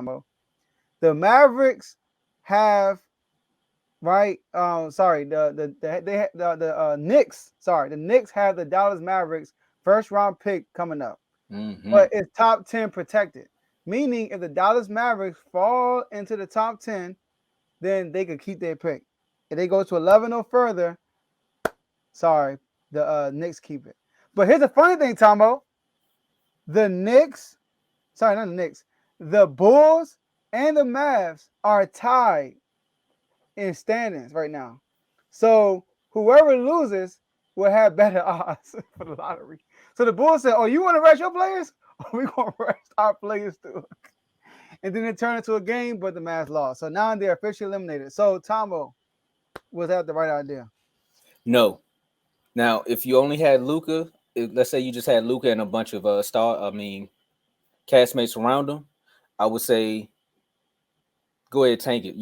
Tomo. The Mavericks have right. Sorry. The Knicks. Sorry, the Knicks have the Dallas Mavericks first round pick coming up, but it's top 10 protected. Meaning, if the Dallas Mavericks fall into the top 10, then they could keep their pick. If they go to 11 or further, sorry, the Knicks keep it. But here's the funny thing, Tomo. The Knicks, sorry, not the Knicks, the Bulls and the Mavs are tied in standings right now. So whoever loses will have better odds for the lottery. So the Bulls said, "Oh, you want to rest your players? Or we gonna rest our players too?" And then it turned into a game, but the Mavs lost. So now they're officially eliminated. So Tomo, was that the right idea? No. Now, if you only had Luca, let's say you just had Luca and a bunch of castmates around him, I would say go ahead tank it,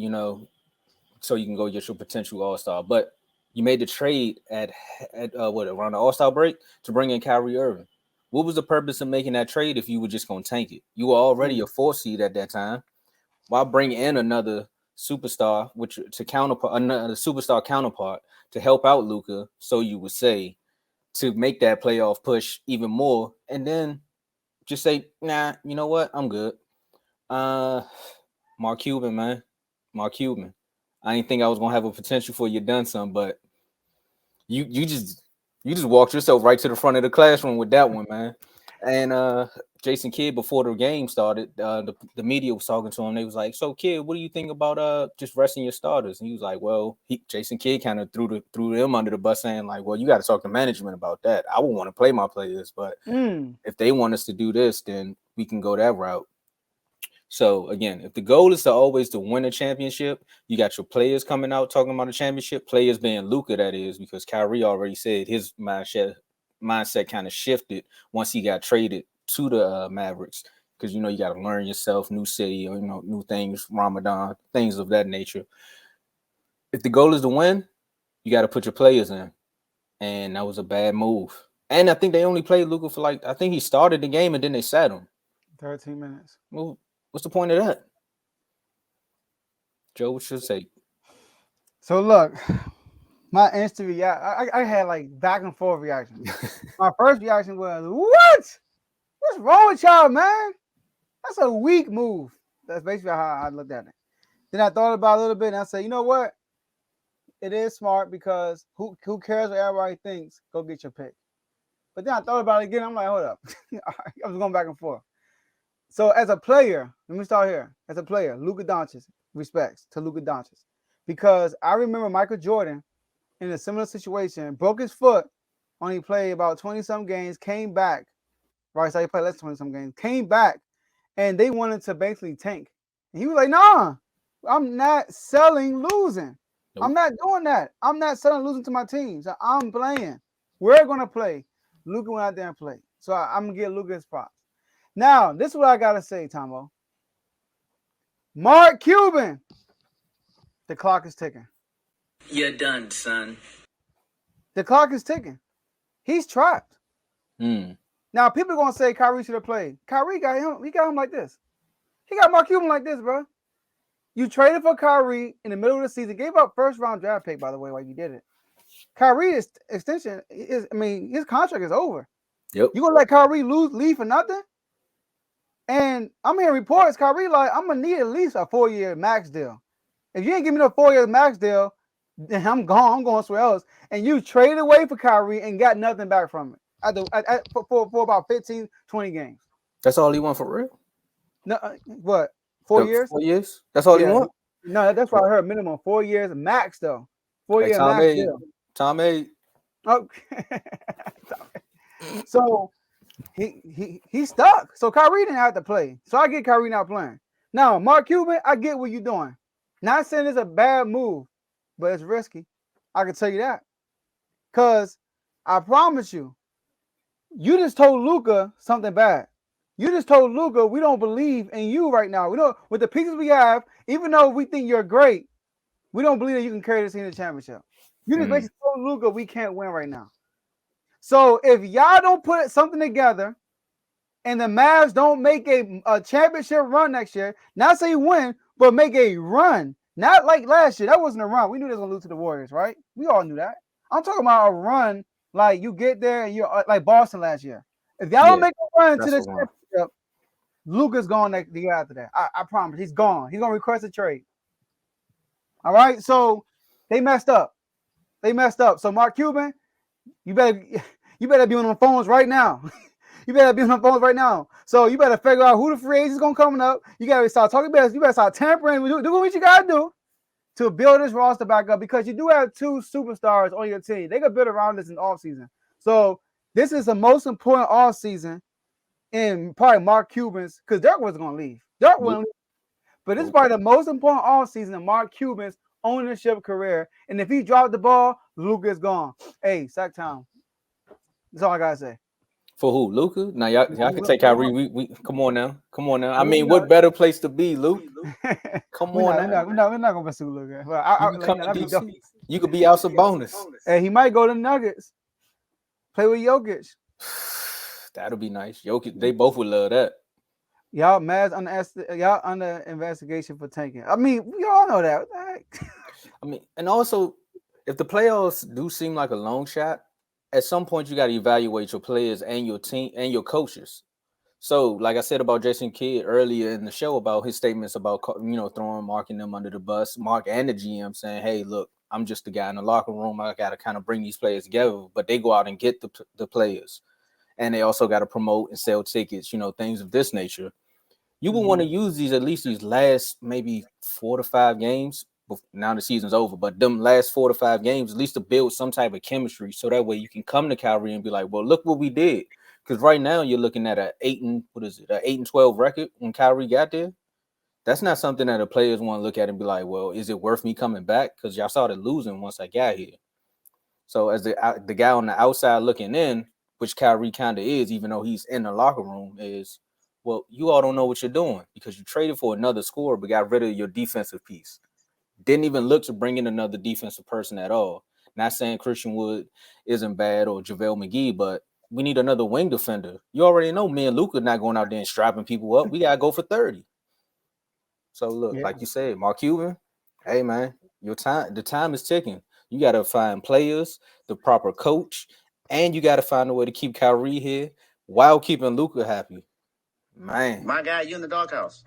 so you can go get your potential All-Star. But you made the trade at around the All-Star break to bring in Kyrie Irving. What was the purpose of making that trade if you were just gonna tank it? You were already a 4 seed at that time. Why bring in another superstar, another superstar counterpart to help out Luca? So you would say to make that playoff push even more, and then just say, nah, you know what? I'm good. Mark Cuban, man. Mark Cuban. I didn't think I was gonna have a potential for you done some, but you just walked yourself right to the front of the classroom with that one, man. And Jason Kidd, before the game started, the media was talking to him. They was like, "So, Kidd, what do you think about just resting your starters?" And he was like, "Well, Jason Kidd kind of threw them under the bus, saying like, well, you got to talk to management about that. I would want to play my players, but if they want us to do this, then we can go that route." So again, if the goal is to always to win a championship, you got your players coming out talking about a championship. Players being Luka, that is, because Kyrie already said his mindset kind of shifted once he got traded to the Mavericks, because you got to learn yourself, new city, or new things, Ramadan, things of that nature. If the goal is to win, you got to put your players in, and that was a bad move. And I think they only played Luka for I think he started the game and then they sat him 13 minutes. Well, what's the point of that? Joe, what should say? So look, my instant reaction, I had back and forth reactions. My first reaction was, what? What's wrong with y'all, man? That's a weak move. That's basically how I looked at it. Then I thought about it a little bit and I said, you know what? It is smart because who cares what everybody thinks? Go get your pick. But then I thought about it again. I'm like, hold up. I was going back and forth. So as a player, let me start here. As a player, Luka Doncic, respects to Luka Doncic. Because I remember Michael Jordan in a similar situation, broke his foot, only played about 20-some games, came back, right? So he played less than 20-some games, came back, and they wanted to basically tank. And he was like, nah, I'm not selling losing. Nope. I'm not doing that. I'm not selling losing to my team. So I'm playing. We're going to play. Luka went out there and played. So I'm going to give Luka his props. Now, this is what I got to say, Tomo. Mark Cuban, the clock is ticking. You're done, son. The clock is ticking. He's trapped. Now, people are going to say Kyrie should have played. Kyrie got him. He got him like this. He got Mark Cuban like this, bro. You traded for Kyrie in the middle of the season. Gave up first-round draft pick, by the way, while you did it. Kyrie's extension his contract is over. Yep. You going to let Kyrie leave for nothing? And I'm hearing reports, Kyrie I'm going to need at least a 4-year max deal. If you ain't give me no 4-year max deal, then I'm gone. I'm going somewhere else. And you traded away for Kyrie and got nothing back from it for about 15, 20 games. That's all he want for real? No, what? 4 years? 4 years? That's all he want? No, that's what I heard. Minimum 4 years max, though. 4-year max deal. Tom A. Okay. So he's stuck. So Kyrie didn't have to play. So I get Kyrie not playing. Now, Mark Cuban, I get what you're doing. Not saying it's a bad move, but it's risky. I can tell you that. Because I promise you, you just told Luka something bad. You just told Luka we don't believe in you right now. We don't, with the pieces we have, even though we think you're great, we don't believe that you can carry this team to the championship. You just basically told Luka we can't win right now. So if y'all don't put something together and the Mavs don't make a championship run next year, not say win, but make a run. Not like last year. That wasn't a run. We knew they was going to lose to the Warriors, right? We all knew that. I'm talking about a run like you get there and you're like Boston last year. If y'all don't make a run to the championship, Luka's gone the year after that. I promise. He's gone. He's going to request a trade. All right? So they messed up. So Mark Cuban, you better be on the phones right now. So you better figure out who the free agent is going to come up. You got to start talking business. You better start tampering. Do what you got to do to build this roster back up, because you do have two superstars on your team. They got build around this in offseason. So this is the most important offseason in probably Mark Cuban's, because Dirk wasn't going to leave. Dirk wouldn't leave. But this is probably the most important offseason in Mark Cuban's ownership career. And if he dropped the ball, Luka is gone. Hey, sack time. That's all I got to say. For who? Luka? Now y'all can take Kyrie. We come on now. I mean, what better place to be, Luke? Come on now. We're not gonna pursue Luka. Well, you could be out some bonus. Hey, he might go to Nuggets. Play with Jokic. That'll be nice. Jokic, they both would love that. Y'all under investigation for tanking. I mean, we all know that. I mean, and also, if the playoffs do seem like a long shot, at some point you got to evaluate your players and your team and your coaches. So, like I said about Jason Kidd earlier in the show about his statements about, marking them under the bus, Mark and the GM saying, hey, look, I'm just the guy in the locker room. I got to kind of bring these players together. But they go out and get the players. And they also got to promote and sell tickets, things of this nature. You would want to use these last maybe 4 to 5 games. Now the season's over, but them last 4 to 5 games, at least to build some type of chemistry, so that way you can come to Kyrie and be like, well, look what we did. Because right now you're looking at an 8-12 record when Kyrie got there. That's not something that the players want to look at and be like, well, is it worth me coming back? Because y'all started losing once I got here. So as the guy on the outside looking in, which Kyrie kind of is, even though he's in the locker room, is, well, you all don't know what you're doing because you traded for another scorer but got rid of your defensive piece. Didn't even look to bring in another defensive person at all. Not saying Christian Wood isn't bad or JaVale McGee, but we need another wing defender. You already know me and Luka not going out there and strapping people up. We got to go for 30. So, look, like you said, Mark Cuban, hey, man, the time is ticking. You got to find players, the proper coach, and you got to find a way to keep Kyrie here while keeping Luka happy. Man. My guy, you in the doghouse.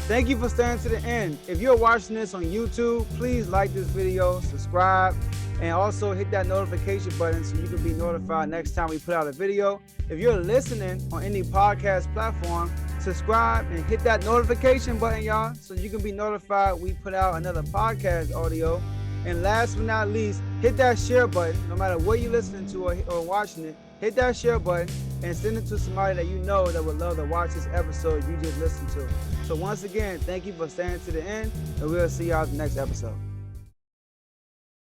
Thank you for staying to the end. If you're watching this on YouTube, please like this video, subscribe, and also hit that notification button so you can be notified next time we put out a video. If you're listening on any podcast platform, subscribe and hit that notification button, y'all, so you can be notified we put out another podcast audio. And last but not least, hit that share button. No matter what you're listening to or watching it, hit that share button and send it to somebody that you know that would love to watch this episode you just listened to. So once again, thank you for staying to the end, and we'll see y'all in the next episode.